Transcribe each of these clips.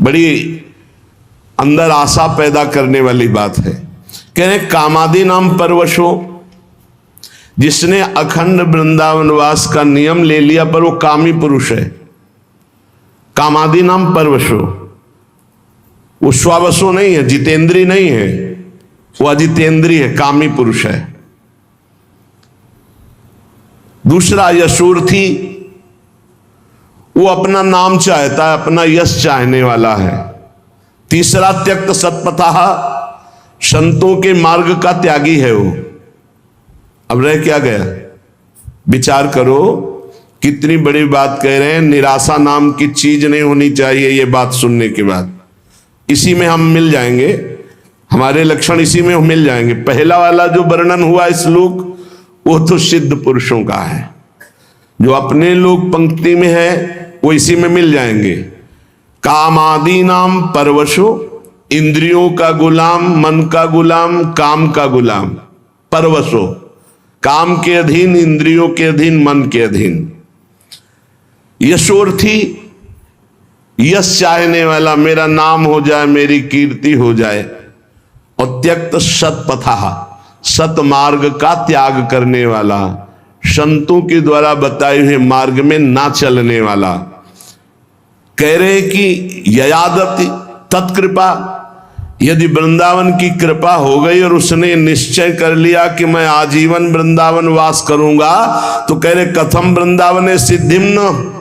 बड़ी अंदर आशा पैदा करने वाली बात है। कह रहे कामादि नाम परवशो, जिसने अखंड वृंदावनवास का नियम ले लिया पर वो कामी पुरुष है। कामादि नाम परवशो, वो स्वावसो नहीं है, जितेंद्री नहीं है, वो अजितेंद्री है, कामी पुरुष है। दूसरा यशोर्थी, वो अपना नाम चाहता है, अपना यश चाहने वाला है। तीसरा त्यक्त सत्पथा, संतों के मार्ग का त्यागी है वो। अब रह क्या गया? विचार करो, कितनी बड़ी बात कह रहे हैं। निराशा नाम की चीज नहीं होनी चाहिए। ये बात सुनने के बाद इसी में हम मिल जाएंगे, हमारे लक्षण इसी में मिल जाएंगे। पहला वाला जो वर्णन हुआ श्लोक, वो तो सिद्ध पुरुषों का है। जो अपने लोग पंक्ति में है वो इसी में मिल जाएंगे। कामादि नाम परवशो, इंद्रियों का गुलाम, मन का गुलाम, काम का गुलाम। परवशो, काम के अधीन, इंद्रियों के अधीन, मन के अधीन। यशोर्थी, यश चाहने वाला, मेरा नाम हो जाए, मेरी कीर्ति हो जाए। और त्यक्त सत्पथा, सतमार्ग का त्याग करने वाला, संतों के द्वारा बताए हुए मार्ग में ना चलने वाला। कह रहे कि ययादति तत्कृपा, यदि वृंदावन की कृपा हो गई और उसने निश्चय कर लिया कि मैं आजीवन वृंदावन वास करूंगा, तो कह रहे कथम वृंदावन सिद्धिम न,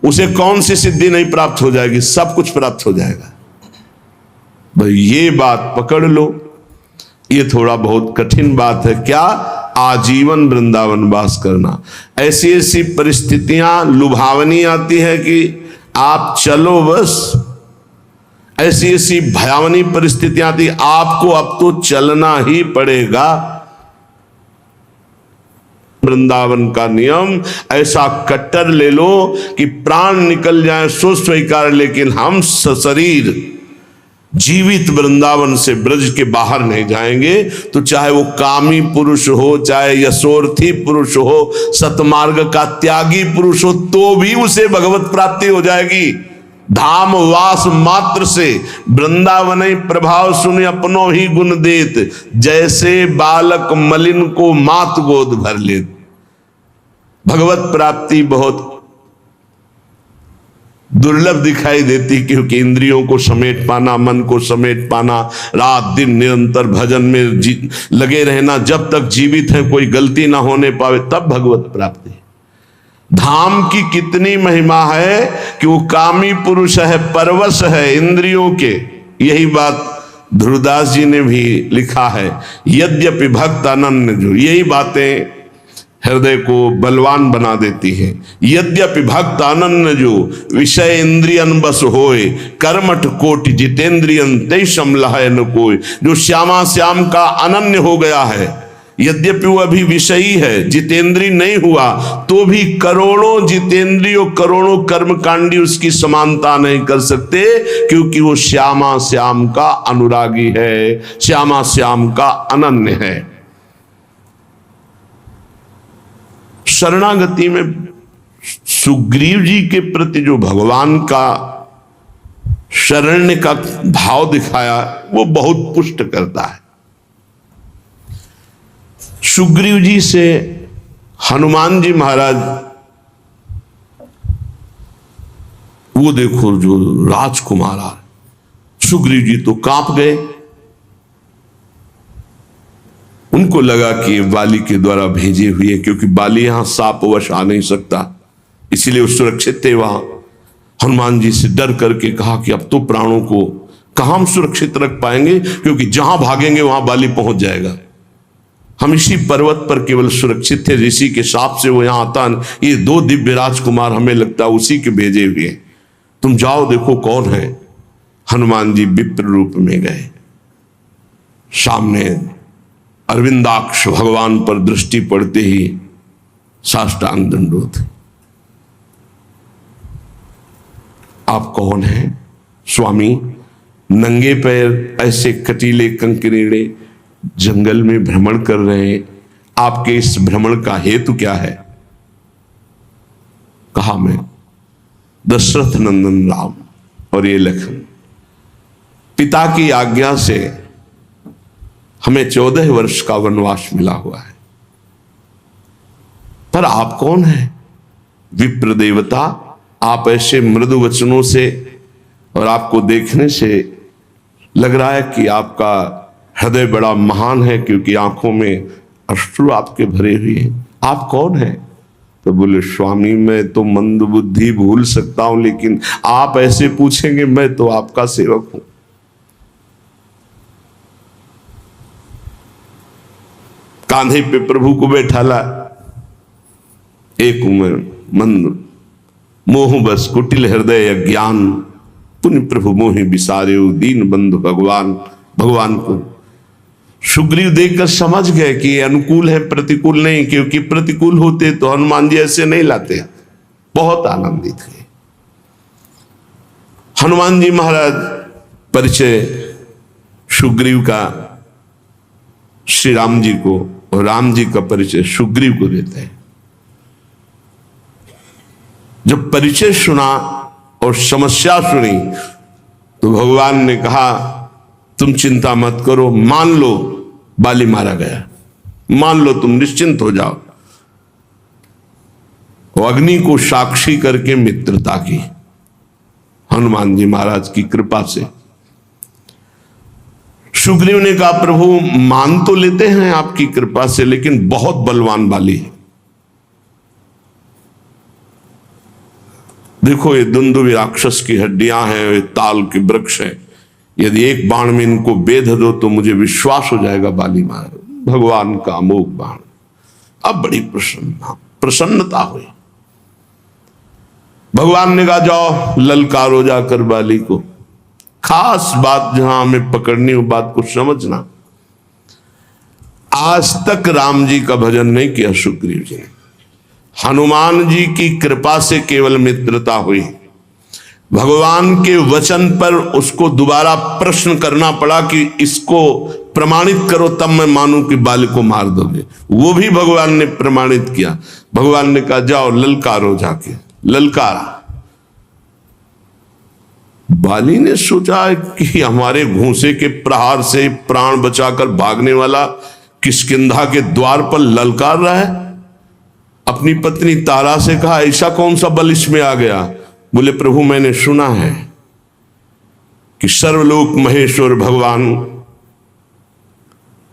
उसे कौन सी सिद्धि नहीं प्राप्त हो जाएगी? सब कुछ प्राप्त हो जाएगा। भाई ये बात पकड़ लो। ये थोड़ा बहुत कठिन बात है। क्या? आजीवन वृंदावन वास करना। ऐसी ऐसी परिस्थितियां लुभावनी आती है कि आप चलो बस। ऐसी ऐसी भयावनी परिस्थितियां आती, आपको अब तो चलना ही पड़ेगा। वृंदावन का नियम ऐसा कट्टर ले लो कि प्राण निकल जाए सो स्वीकार, लेकिन हम सशरीर जीवित वृंदावन से ब्रज के बाहर नहीं जाएंगे। तो चाहे वो कामी पुरुष हो, चाहे यशोर्थी पुरुष हो, सतमार्ग का त्यागी पुरुष हो, तो भी उसे भगवत प्राप्ति हो जाएगी। धाम वास मात्र से वृंदावन प्रभाव सुन अपनो ही गुण देत, जैसे बालक मलिन को मात गोद भर ले। भगवत प्राप्ति बहुत दुर्लभ दिखाई देती, क्योंकि इंद्रियों को समेट पाना, मन को समेट पाना, रात दिन निरंतर भजन में लगे रहना, जब तक जीवित है कोई गलती ना होने पावे, तब भगवत प्राप्ति। धाम की कितनी महिमा है कि वो कामी पुरुष है, परवश है इंद्रियों के। यही बात ध्रुवदास जी ने भी लिखा है, यद्यपि भक्त अनन्य जो। यही बातें हृदय को बलवान बना देती है। यद्यपि भक्त अनन्य जो, विषय इंद्रियन बस होए, कर्मठ कोटि जितेंद्रियन तेषम लहय न कोय। जो श्यामा श्याम का अनन्य हो गया है, यद्यपि वो अभी विषयी है, जितेंद्री नहीं हुआ, तो भी करोड़ों जितेंद्रियों, करोड़ों कर्मकांडी उसकी समानता नहीं कर सकते, क्योंकि वो श्यामा श्याम का अनुरागी है, श्यामा श्याम का अनन्य है। शरणागति में सुग्रीव जी के प्रति जो भगवान का शरण्य का भाव दिखाया, वो बहुत पुष्ट करता है। सुग्रीव जी से हनुमान जी महाराज, वो देखो जो राजकुमार, सुग्रीव जी तो कांप गए। उनको लगा कि बाली के द्वारा भेजे हुए, क्योंकि बाली यहां सापवश आ नहीं सकता, इसीलिए वो सुरक्षित थे वहां। हनुमान जी से डर करके कहा कि अब तो प्राणों को कहां हम सुरक्षित रख पाएंगे, क्योंकि जहां भागेंगे वहां बाली पहुंच जाएगा। हम इसी पर्वत पर केवल सुरक्षित थे, ऋषि के शाप से वो यहां आता। ये दो दिव्य राजकुमार हमें लगता है उसी के भेजे हुए, तुम जाओ देखो कौन है। हनुमान जी विप्र रूप में गए, सामने अरविंदाक्ष भगवान पर दृष्टि पड़ते ही साष्टांग दंडोत। आप कौन हैं स्वामी? नंगे पैर ऐसे कटीले कंकरीड़े जंगल में भ्रमण कर रहे हैं, आपके इस भ्रमण का हेतु क्या है? कहा मैं दशरथ नंदन राम, और ये लखन, पिता की आज्ञा से हमें 14 वर्ष का वनवास मिला हुआ है। पर आप कौन हैं? विप्र देवता। आप ऐसे मृदु वचनों से और आपको देखने से लग रहा है कि आपका हृदय बड़ा महान है, क्योंकि आंखों में अश्रु आपके भरे हुए हैं। आप कौन हैं? तो बोले, स्वामी मैं तो मंद बुद्धि भूल सकता हूं, लेकिन आप ऐसे पूछेंगे, मैं तो आपका सेवक हूं। कांधे पे प्रभु को बैठाला, एक उम्र मंद मोह बस कुटिल हृदय अज्ञान, पुण्य प्रभु मोहि बिसारे दीन बंधु भगवान। भगवान को सुग्रीव देखकर समझ गए कि ये अनुकूल है, प्रतिकूल नहीं, क्योंकि प्रतिकूल होते तो हनुमान जी ऐसे नहीं लाते। बहुत आनंदित हुए। हनुमान जी महाराज परिचय सुग्रीव का श्री राम जी को, और राम जी का परिचय सुग्रीव को देते हैं। जब परिचय सुना और समस्या सुनी तो भगवान ने कहा, तुम चिंता मत करो, मान लो बाली मारा गया, मान लो, तुम निश्चिंत हो जाओ। वो अग्नि को साक्षी करके मित्रता की हनुमान जी महाराज की कृपा से। सुग्रीव ने कहा, प्रभु मान तो लेते हैं आपकी कृपा से, लेकिन बहुत बलवान बाली है। देखो ये दुंदुभि राक्षस की हड्डियां हैं, ये ताल के वृक्ष हैं, यदि एक बाण में इनको बेध दो तो मुझे विश्वास हो जाएगा बाली मार। भगवान का अमोघ बाण। अब बड़ी प्रसन्नता हुई। भगवान ने कहा, जाओ ललकारो जाकर बाली को। खास बात जहां हमें पकड़नी हो, बात को समझना, आज तक राम जी का भजन नहीं किया सुग्रीव जी ने। हनुमान जी की कृपा से केवल मित्रता हुई। भगवान के वचन पर उसको दोबारा प्रश्न करना पड़ा कि इसको प्रमाणित करो, तब मैं मानूं कि बाली को मार दोगे। वो भी भगवान ने प्रमाणित किया। भगवान ने कहा, जाओ ललकारो जाके। ललकारा। बाली ने सोचा कि हमारे घूंसे के प्रहार से प्राण बचाकर भागने वाला किष्किंधा के द्वार पर ललकार रहा है। अपनी पत्नी तारा से कहा, ऐसा कौन सा बल इसमें आ गया? बोले, प्रभु मैंने सुना है कि सर्वलोक महेश्वर भगवान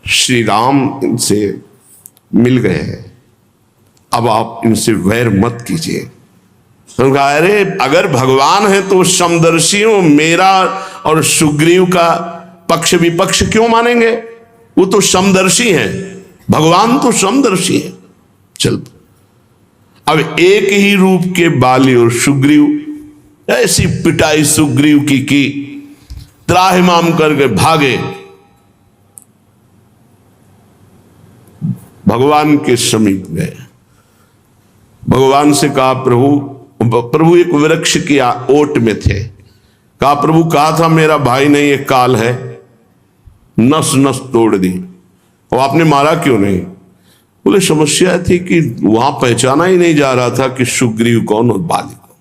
श्री राम इनसे मिल गए हैं, अब आप इनसे वैर मत कीजिए। तो कहा, अरे अगर भगवान है तो समदर्शी हो, मेरा और सुग्रीव का पक्ष विपक्ष क्यों मानेंगे? वो तो समदर्शी हैं, भगवान तो समदर्शी है। चल, अब एक ही रूप के बाली और सुग्रीव, ऐसी पिटाई सुग्रीव की त्राहिमाम करके भागे। भगवान के समीप गए। भगवान से कहा, प्रभु एक वृक्ष की ओट में थे। कहा, प्रभु कहा था मेरा भाई नहीं, एक काल है, नस नस तोड़ दी, और आपने मारा क्यों नहीं? बोले, समस्या थी कि वहां पहचाना ही नहीं जा रहा था कि सुग्रीव कौन और बाली कौन।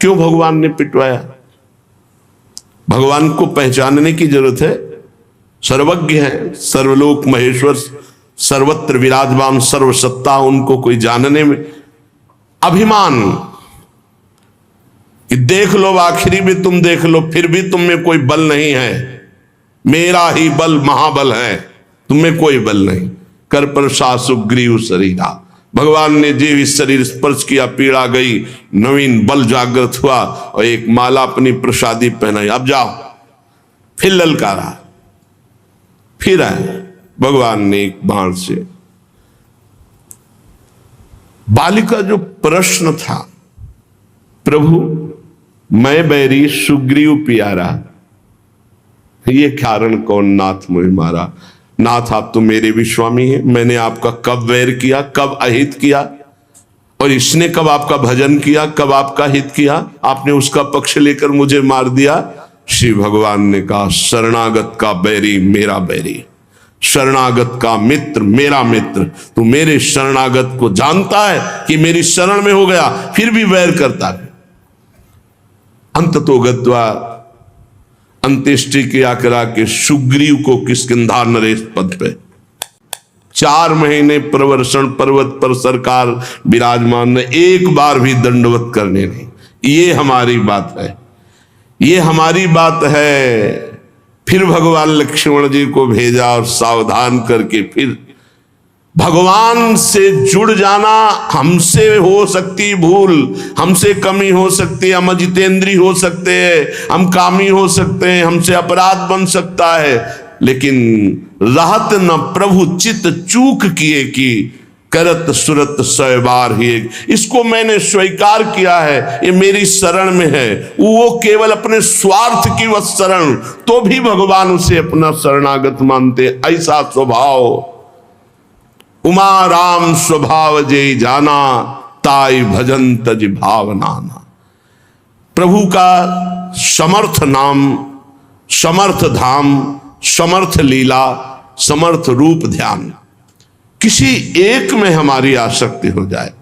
क्यों भगवान ने पिटवाया? भगवान को पहचानने की जरूरत है। सर्वज्ञ है, सर्वलोक महेश्वर, सर्वत्र विराजमान, सर्वसत्ता, उनको कोई जानने में अभिमान कि देख लो, आखिरी में तुम देख लो, फिर भी तुम में कोई बल नहीं है, मेरा ही बल महाबल है, तुम में कोई बल नहीं। कर प्रसा सुग्रीव शरीरा। भगवान ने जीव शरीर स्पर्श किया, पीड़ा गई, नवीन बल जागृत हुआ और एक माला अपनी प्रसादी पहनाई। अब जाओ। फिर ललकारा, फिर आए। भगवान ने एक बाण से बाली का जो प्रश्न था, प्रभु मैं बैरी सुग्रीव प्यारा, ये कारण कौन नाथ मुझे मारा? नाथ आप तो मेरे भी स्वामी हैं, मैंने आपका कब वैर किया, कब अहित किया, और इसने कब आपका भजन किया, कब आपका हित किया? आपने उसका पक्ष लेकर मुझे मार दिया। श्री भगवान ने कहा, शरणागत का बैरी मेरा बैरी, शरणागत का मित्र मेरा मित्र। तू मेरे शरणागत को जानता है कि मेरी शरण में हो गया, फिर भी वैर करता है। अंत तो गत्वा अंत्येष्टि क्रिया करा के सुग्रीव को किष्किंधा नरेश पद पे 4 महीने प्रवर्षण पर्वत पर सरकार विराजमान ने, एक बार भी दंडवत करने नहीं। ये हमारी बात है, ये हमारी बात है। फिर भगवान लक्ष्मण जी को भेजा और सावधान करके फिर भगवान से जुड़ जाना। हमसे हो सकती भूल, हमसे कमी हो सकती है, हम अजितेंद्री हो सकते हैं, हम कामी हो सकते हैं, हमसे अपराध बन सकता है, लेकिन रहत न प्रभु चित चूक किए कि करत सुरत 100 बार ही। इसको मैंने स्वीकार किया है, ये मेरी शरण में है। वो केवल अपने स्वार्थ की वह शरण, तो भी भगवान उसे अपना शरणागत मानते। ऐसा स्वभाव उमा राम स्वभाव जे जाना, ताई भजन तज भावनाना। प्रभु का समर्थ नाम, समर्थ धाम, समर्थ लीला, समर्थ रूप ध्यान, किसी एक में हमारी आसक्ति हो जाए।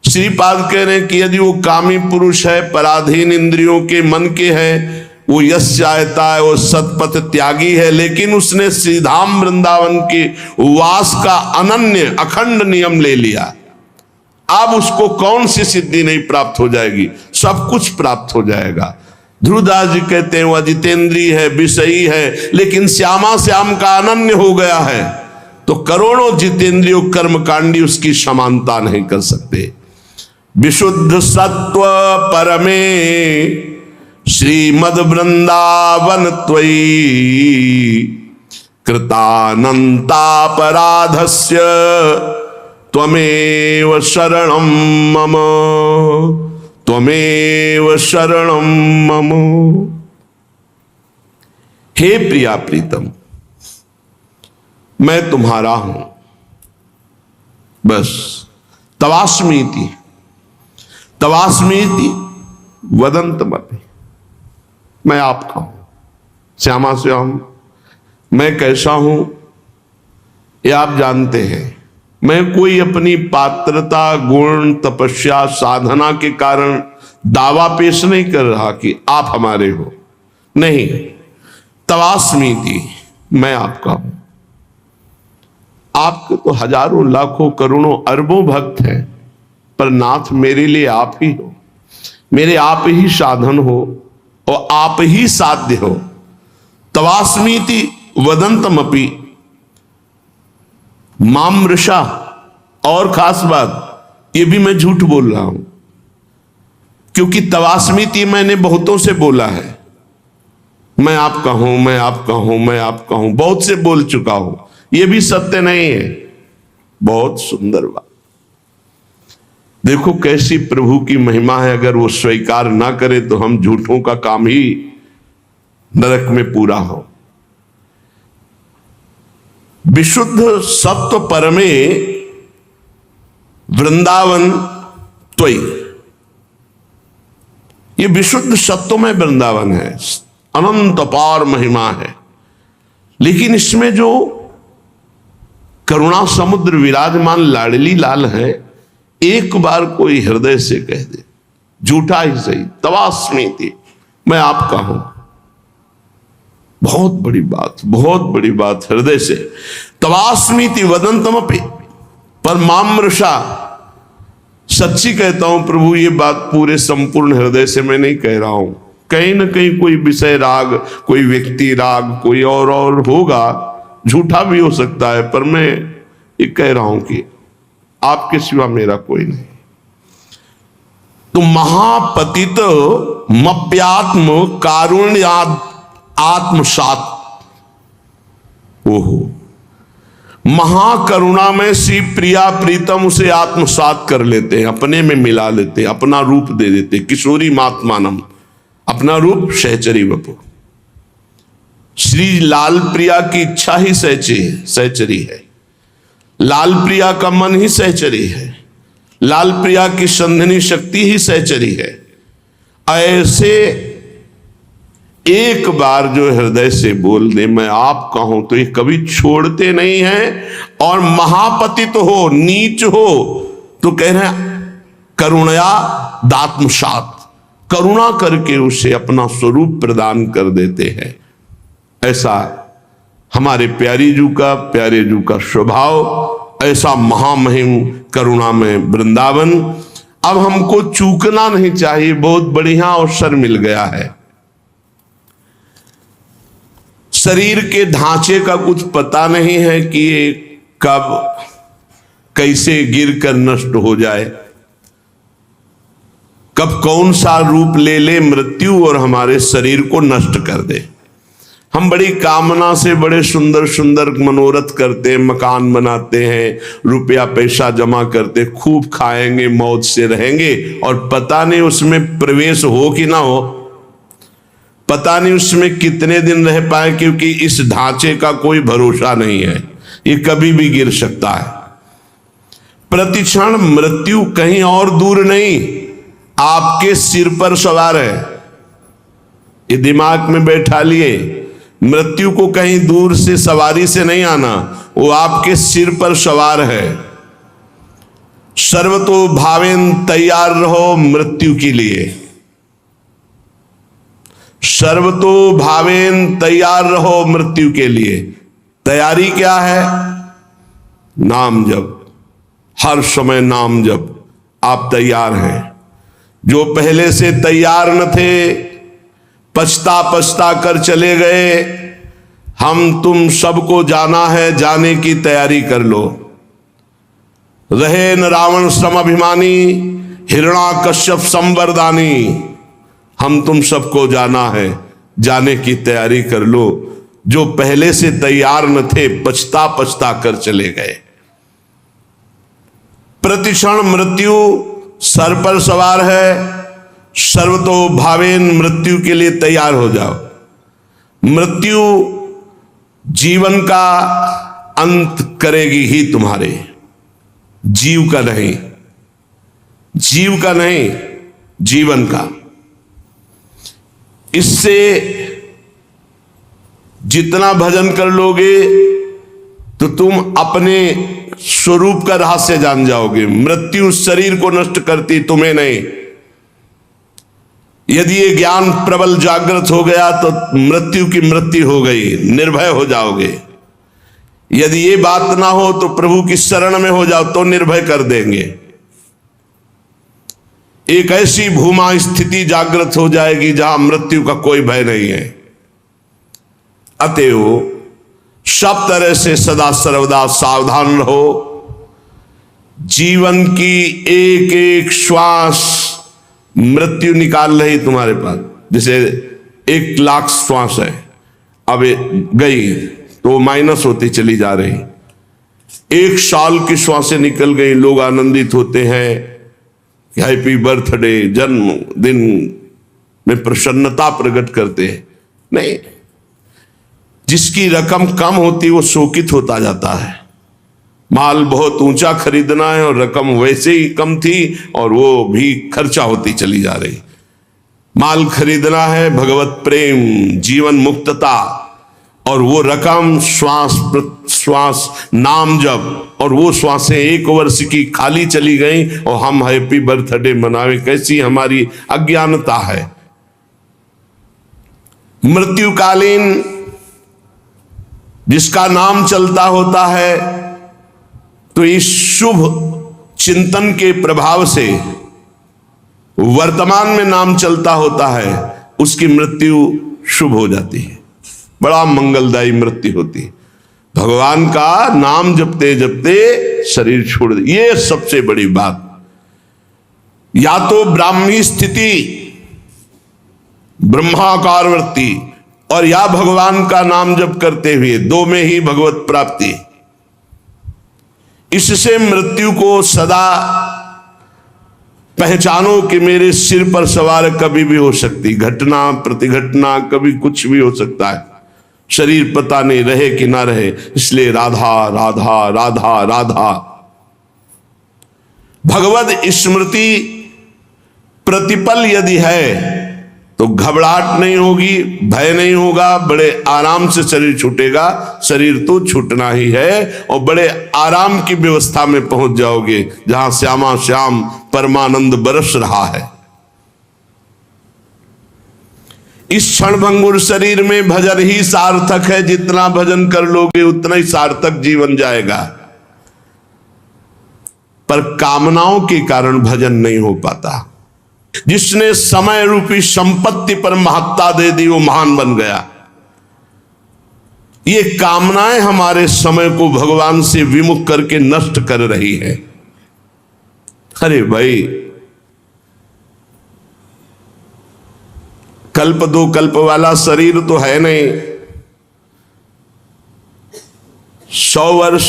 श्रीपाद कह रहे हैं कि यदि वो कामी पुरुष है, पराधीन इंद्रियों के मन के है, वो यश चाहता है, वो सतपथ त्यागी है, लेकिन उसने श्रीधाम वृंदावन के वास का अनन्य अखंड नियम ले लिया, अब उसको कौन सी सिद्धि नहीं प्राप्त हो जाएगी? सब कुछ प्राप्त हो जाएगा। ध्रुवदास जी कहते हैं वो अजितेंद्रीय है, विषयी है, लेकिन श्यामा श्याम का अनन्य हो गया है, तो करोड़ों जितेंद्रियों कर्मकांडी उसकी समानता नहीं कर सकते। विशुद्ध सत्व परमे श्रीमद वृंदावन त्वयि कृतानंतापराधस्य त्वमेव शरणं मम, त्वमेव शरणं मम। हे प्रिया प्रीतम, मैं तुम्हारा हूं, बस। तवास्मीति तवास्मीति वदंतमपि, मैं आपका हूं। श्यामा श्याम, मैं कैसा हूं ये आप जानते हैं। मैं कोई अपनी पात्रता, गुण, तपस्या, साधना के कारण दावा पेश नहीं कर रहा कि आप हमारे हो, नहीं। तवास्मीति, मैं आपका हूं। आपके तो हजारों लाखों करोड़ों अरबों भक्त हैं, पर नाथ मेरे लिए आप ही हो, मेरे आप ही साधन हो और आप ही साध्य हो। तवास्मीति वदंतमपि मामृषा, और खास बात ये भी मैं झूठ बोल रहा हूं, क्योंकि तवास्मीति मैंने बहुतों से बोला है। मैं आपका हूं, मैं आपका हूं, मैं आपका हूं, बहुत से बोल चुका हूं। ये भी सत्य नहीं है। बहुत सुंदर बात, देखो कैसी प्रभु की महिमा है। अगर वो स्वीकार ना करे तो हम झूठों का काम ही नरक में पूरा हो। विशुद्ध सत्व परमे वृंदावन त्वयि, ये विशुद्ध सत्व में वृंदावन है, अनंत अपार महिमा है, लेकिन इसमें जो करुणा समुद्र विराजमान लाडली लाल है, एक बार कोई हृदय से कह दे, झूठा ही सही, तवास्मीति, मैं आपका हूं, बहुत बड़ी बात, बहुत बड़ी बात। हृदय से तवास्मीति वदंतमपि पर मामृषा, सच्ची कहता हूं प्रभु, ये बात पूरे संपूर्ण हृदय से मैं नहीं कह रहा हूं। कहीं ना कहीं कोई विषय राग, कोई व्यक्ति राग, कोई और होगा, झूठा भी हो सकता है, पर मैं ये कह रहा हूं कि आपके सिवा मेरा कोई नहीं। तो महापतित मप्यात्म कारुण्याद आत्मसात, ओहो, महाकरुणा में श्री प्रिया प्रीतम उसे आत्मसात कर लेते हैं, अपने में मिला लेते हैं, अपना रूप दे देते हैं। किशोरी मात्मानम, अपना रूप सहचरी वपु। श्री लाल प्रिया की इच्छा ही सहचरी है, लाल प्रिया का मन ही सहचरी है, लाल प्रिया की संधिनी शक्ति ही सहचरी है। ऐसे एक बार जो हृदय से बोल दे मैं आपका हूं, तो ये कभी छोड़ते नहीं हैं। और महापतित तो हो, नीच हो, तो कह रहे हैं करुणया दात्मसात, करुणा करके उसे अपना स्वरूप प्रदान कर देते हैं। ऐसा हमारे प्यारे जू का स्वभाव, ऐसा महामहिम करुणा में वृंदावन। अब हमको चूकना नहीं चाहिए, बहुत बढ़िया अवसर मिल गया है। शरीर के ढांचे का कुछ पता नहीं है कि ये कब कैसे गिरकर नष्ट हो जाए, कब कौन सा रूप ले ले मृत्यु और हमारे शरीर को नष्ट कर दे। हम बड़ी कामना से बड़े सुंदर सुंदर मनोरथ करते हैं, मकान बनाते हैं, रुपया पैसा जमा करते, खूब खाएंगे, मौज से रहेंगे, और पता नहीं उसमें प्रवेश हो कि ना हो, पता नहीं उसमें कितने दिन रह पाए, क्योंकि इस ढांचे का कोई भरोसा नहीं है, ये कभी भी गिर सकता है। प्रतिक्षण मृत्यु कहीं और दूर नहीं, आपके सिर पर सवार है। ये दिमाग में बैठा लिए, मृत्यु को कहीं दूर से सवारी से नहीं आना, वो आपके सिर पर सवार है। सर्वतो भावेन तैयार रहो मृत्यु के लिए, सर्वतो भावेन तैयार रहो मृत्यु के लिए। तैयारी क्या है? नाम जप, हर समय नाम जप। आप तैयार हैं। जो पहले से तैयार न थे, पछता पछता कर चले गए, हम तुम सबको जाना है, जाने की तैयारी कर लो। रहे न रावण सम अभिमानी, हिरण्याकश्यप संवरदानी। हम तुम सबको जाना है, जाने की तैयारी कर लो। जो पहले से तैयार न थे, पछता पछता कर चले गए। प्रतिक्षण मृत्यु सर पर सवार है, सर्वतो भावेन मृत्यु के लिए तैयार हो जाओ। मृत्यु जीवन का अंत करेगी ही तुम्हारे, जीव का नहीं, जीव का नहीं, जीवन का। इससे जितना भजन कर लोगे तो तुम अपने स्वरूप का रहस्य जान जाओगे। मृत्यु शरीर को नष्ट करती, तुम्हें नहीं। यदि ये ज्ञान प्रबल जागृत हो गया तो मृत्यु की मृत्यु हो गई, निर्भय हो जाओगे। यदि ये बात ना हो तो प्रभु की शरण में हो जाओ तो निर्भय कर देंगे। एक ऐसी भूमा स्थिति जागृत हो जाएगी जहां मृत्यु का कोई भय नहीं है। अतएव सब तरह से सदा सर्वदा सावधान रहो। जीवन की एक एक श्वास मृत्यु निकाल रही तुम्हारे पास। जैसे 1 लाख श्वास है, अब गई तो माइनस होती चली जा रही। 1 साल की श्वासें निकल गई, लोग आनंदित होते हैं, हैप्पी बर्थडे, जन्मदिन में प्रसन्नता प्रकट करते हैं। नहीं, जिसकी रकम कम होती वो शोकित होता जाता है। माल बहुत ऊंचा खरीदना है और रकम वैसे ही कम थी और वो भी खर्चा होती चली जा रही। माल खरीदना है भगवत प्रेम, जीवन मुक्तता, और वो रकम श्वास श्वास नाम जप, और वो श्वासें 1 वर्ष की खाली चली गई और हम हैप्पी बर्थडे मनावे। कैसी हमारी अज्ञानता है। मृत्युकालीन जिसका नाम चलता होता है, तो इस शुभ चिंतन के प्रभाव से वर्तमान में नाम चलता होता है, उसकी मृत्यु शुभ हो जाती है, बड़ा मंगलदायी मृत्यु होती है। भगवान का नाम जपते जपते शरीर छोड़ दे, ये सबसे बड़ी बात। या तो ब्राह्मी स्थिति, ब्रह्माकार वृत्ति, और या भगवान का नाम जप करते हुए, 2 में ही भगवत प्राप्ति। इससे मृत्यु को सदा पहचानो कि मेरे सिर पर सवार कभी भी हो सकती, घटना प्रतिघटना, कभी कुछ भी हो सकता है। शरीर पता नहीं रहे कि ना रहे, इसलिए राधा राधा राधा राधा। भगवत स्मृति प्रतिपल यदि है तो घबराहट नहीं होगी, भय नहीं होगा, बड़े आराम से शरीर छूटेगा। शरीर तो छूटना ही है और बड़े आराम की व्यवस्था में पहुंच जाओगे जहां श्यामा श्याम परमानंद बरस रहा है। इस क्षणभंगुर शरीर में भजन ही सार्थक है। जितना भजन कर लोगे उतना ही सार्थक जीवन जाएगा। पर कामनाओं के कारण भजन नहीं हो पाता। जिसने समय रूपी संपत्ति पर महत्ता दे दी वो महान बन गया। ये कामनाएं हमारे समय को भगवान से विमुख करके नष्ट कर रही है। अरे भाई, कल्प दो कल्प वाला शरीर तो है नहीं। 100 वर्ष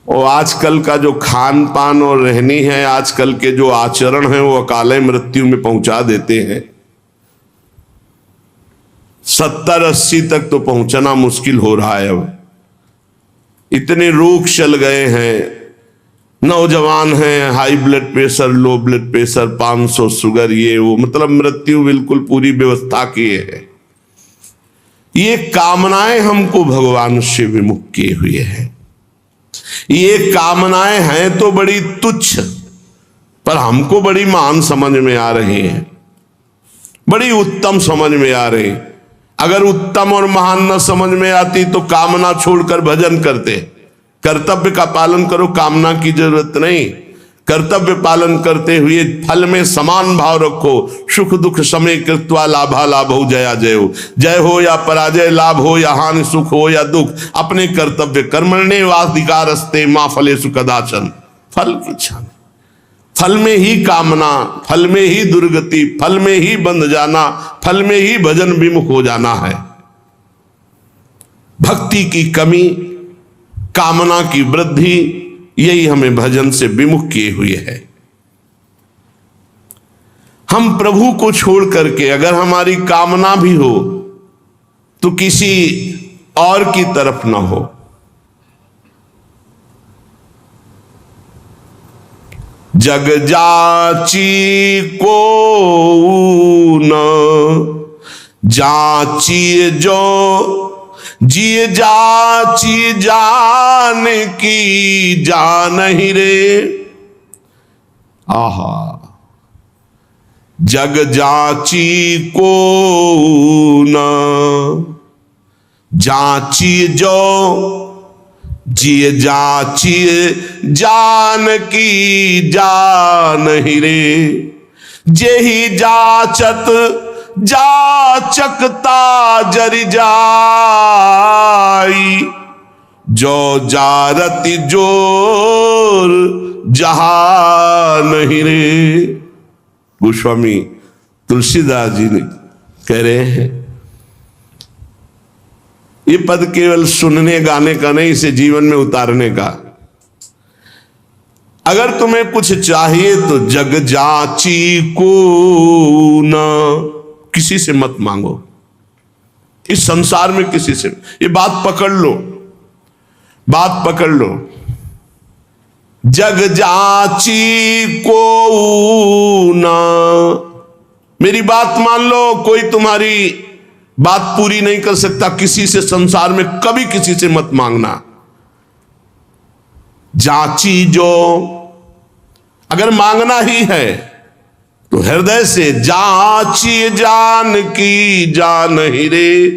और आजकल का जो खान पान और रहनी है, आजकल के जो आचरण है, वो अकाले मृत्यु में पहुंचा देते हैं। 70-80 तक तो पहुंचना मुश्किल हो रहा है। अब इतने रोग चल गए हैं। नौजवान हैं, high blood pressure, low blood pressure, 500 sugar, ये वो, मतलब मृत्यु बिल्कुल पूरी व्यवस्था किए है। ये कामनाएं हमको भगवान से विमुख किए हुए हैं। ये कामनाएं हैं तो बड़ी तुच्छ, पर हमको बड़ी महान समझ में आ रही हैं, बड़ी उत्तम समझ में आ रही। अगर उत्तम और महान न समझ में आती तो कामना छोड़कर भजन करते। कर्तव्य का पालन करो, कामना की जरूरत नहीं। कर्तव्य पालन करते हुए फल में समान भाव रखो। सुख दुख समय कृत्वा लाभा लाभो जया जयो। जय हो या पराजय, लाभ हो या हानि, सुख हो या दुख, अपने कर्तव्य कर्मण्येवाधिकारस्ते मा फलेषु कदाचन। फल की इच्छा नहीं। फल में ही कामना, फल में ही दुर्गति, फल में ही बंध जाना, फल में ही भजन विमुख हो जाना है। भक्ति की कमी, कामना की वृद्धि, यही हमें भजन से विमुख किए हुए है। हम प्रभु को छोड़ करके अगर हमारी कामना भी हो तो किसी और की तरफ ना हो। जग जाची को न जाची जो जिए जाची जान की जान ही रे। आहा, जग जाची को न जाची जो जिए जाची जान की जान ही रे। जेहि जाचत जाचकता जरि जाई, जो जारति जोर जहान ही रे। गोस्वामी तुलसीदास जी ने कह रहे हैं, ये पद केवल सुनने गाने का नहीं, इसे जीवन में उतारने का। अगर तुम्हें कुछ चाहिए तो जग जाची को न, किसी से मत मांगो। इस संसार में किसी से, ये बात पकड़ लो, बात पकड़ लो। जग जाची को न, मेरी बात मान लो। कोई तुम्हारी बात पूरी नहीं कर सकता। किसी से संसार में कभी किसी से मत मांगना। जाची जो, अगर मांगना ही है तो हृदय से जाची जान की जान ही रे।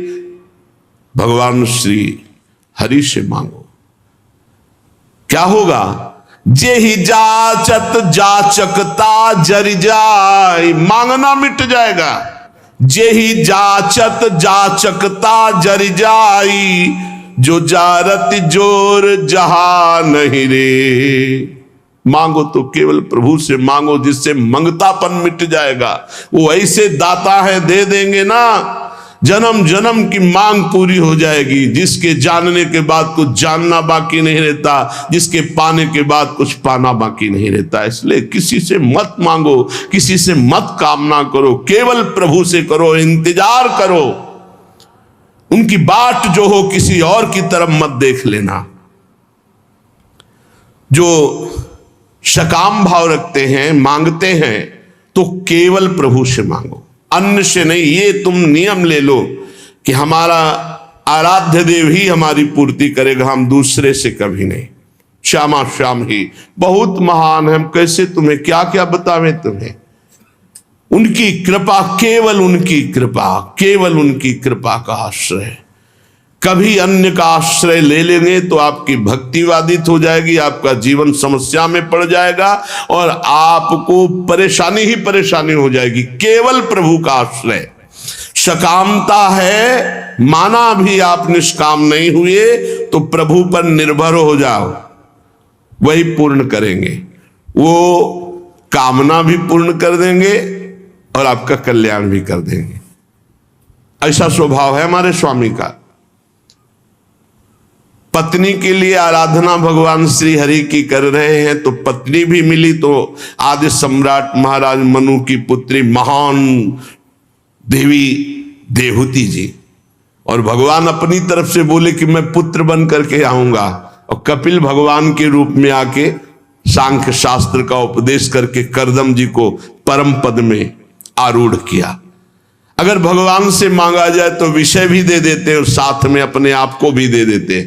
भगवान श्री हरि से मांगो। क्या होगा? जेहि जाचत जाचकता जरि जाय, मांगना मिट जाएगा। जेहि जाचत जाचकता जरि जाई, जो जारत जोर जहान ही रे। मांगो तो केवल प्रभु से मांगो, जिससे मंगतापन मिट जाएगा। वो ऐसे दाता है, दे देंगे ना, जन्म जन्म की मांग पूरी हो जाएगी। जिसके जानने के बाद कुछ जानना बाकी नहीं रहता, जिसके पाने के बाद कुछ पाना बाकी नहीं रहता। इसलिए किसी से मत मांगो, किसी से मत कामना करो, केवल प्रभु से करो, इंतजार करो। उनकी बाट जो हो किसी और की तरफ मत देख लेना। जो सकाम भाव रखते हैं, मांगते हैं, तो केवल प्रभु से मांगो, अन्य से नहीं। ये तुम नियम ले लो कि हमारा आराध्य देव ही हमारी पूर्ति करेगा, हम दूसरे से कभी नहीं। श्यामा श्याम ही बहुत महान है। हम कैसे तुम्हें क्या क्या बतावें तुम्हें। उनकी कृपा, केवल उनकी कृपा, केवल उनकी कृपा का आश्रय। कभी अन्य का आश्रय ले लेंगे तो आपकी भक्ति बाधित हो जाएगी, आपका जीवन समस्या में पड़ जाएगा और आपको परेशानी ही परेशानी हो जाएगी। केवल प्रभु का आश्रय। सकामता है, माना भी आप निष्काम नहीं हुए तो प्रभु पर निर्भर हो जाओ, वही पूर्ण करेंगे। वो कामना भी पूर्ण कर देंगे और आपका कल्याण भी कर देंगे। ऐसा स्वभाव है हमारे स्वामी का। पत्नी के लिए आराधना भगवान श्री हरि की कर रहे हैं तो पत्नी भी मिली, तो आदि सम्राट महाराज मनु की पुत्री महान देवी देहूति जी, और भगवान अपनी तरफ से बोले कि मैं पुत्र बन करके आऊंगा, और कपिल भगवान के रूप में आके सांख्य शास्त्र का उपदेश करके करदम जी को परम पद में आरूढ़ किया। अगर भगवान से मांगा जाए तो विषय भी दे देते और साथ में अपने आप को भी दे देते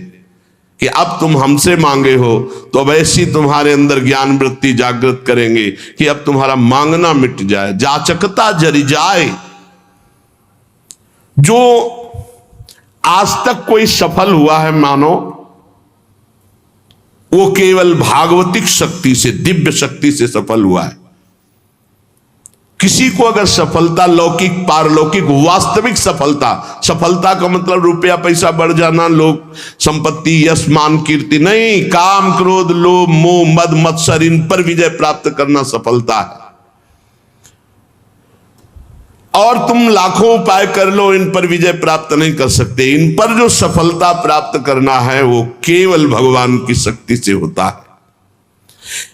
कि अब तुम हमसे मांगे हो तो अब ऐसी तुम्हारे अंदर ज्ञान वृत्ति जागृत करेंगे कि अब तुम्हारा मांगना मिट जाए, जाचकता जरी जाए। जो आज तक कोई सफल हुआ है मानो, वो केवल भागवतिक शक्ति से, दिव्य शक्ति से सफल हुआ है। किसी को अगर सफलता, लौकिक पारलौकिक वास्तविक सफलता, सफलता का मतलब रुपया पैसा बढ़ जाना, लोग संपत्ति यश मान कीर्ति नहीं, काम क्रोध लोभ मोह मद मत्सर, इन पर विजय प्राप्त करना सफलता है। और तुम लाखों उपाय कर लो, इन पर विजय प्राप्त नहीं कर सकते। इन पर जो सफलता प्राप्त करना है वो केवल भगवान की शक्ति से होता है।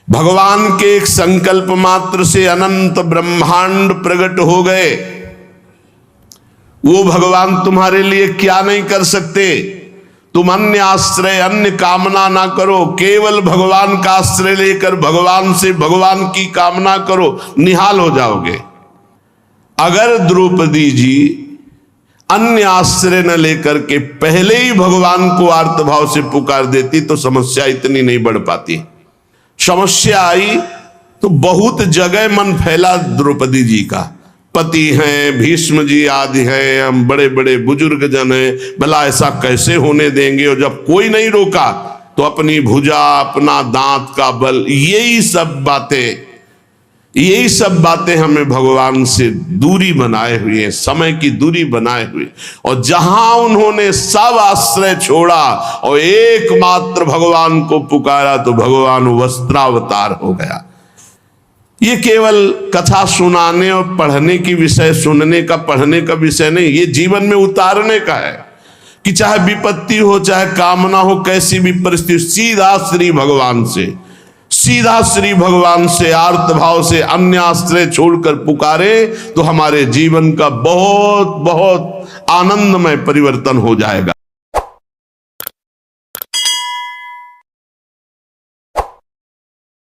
भगवान के एक संकल्प मात्र से अनंत ब्रह्मांड प्रकट हो गए। वो भगवान तुम्हारे लिए क्या नहीं कर सकते। तुम अन्य आश्रय, अन्य कामना ना करो, केवल भगवान का आश्रय लेकर भगवान से भगवान की कामना करो, निहाल हो जाओगे। अगर द्रौपदी जी अन्य आश्रय न लेकर के पहले ही भगवान को आर्तभाव से पुकार देती तो समस्या इतनी नहीं बढ़ पाती। समस्या आई तो बहुत जगह मन फैला द्रौपदी जी का। पति हैं, भीष्म जी आदि हैं, हम बड़े बड़े बुजुर्ग जन हैं, भला ऐसा कैसे होने देंगे। और जब कोई नहीं रोका तो अपनी भुजा, अपना दांत का बल, यही सब बातें हमें भगवान से दूरी बनाए हुए हैं, समय की दूरी बनाए हुए। और जहां उन्होंने सब आश्रय छोड़ा और एकमात्र भगवान को पुकारा तो भगवान वस्त्रावतार हो गया। ये केवल कथा सुनाने और पढ़ने की विषय, सुनने का पढ़ने का विषय नहीं, ये जीवन में उतारने का है कि चाहे विपत्ति हो, चाहे कामना हो, कैसी भी परिस्थिति, सीधा श्री भगवान से, सीधा श्री भगवान से आर्त भाव से अन्य आश्रय छोड़कर पुकारे तो हमारे जीवन का बहुत बहुत आनंदमय परिवर्तन हो जाएगा।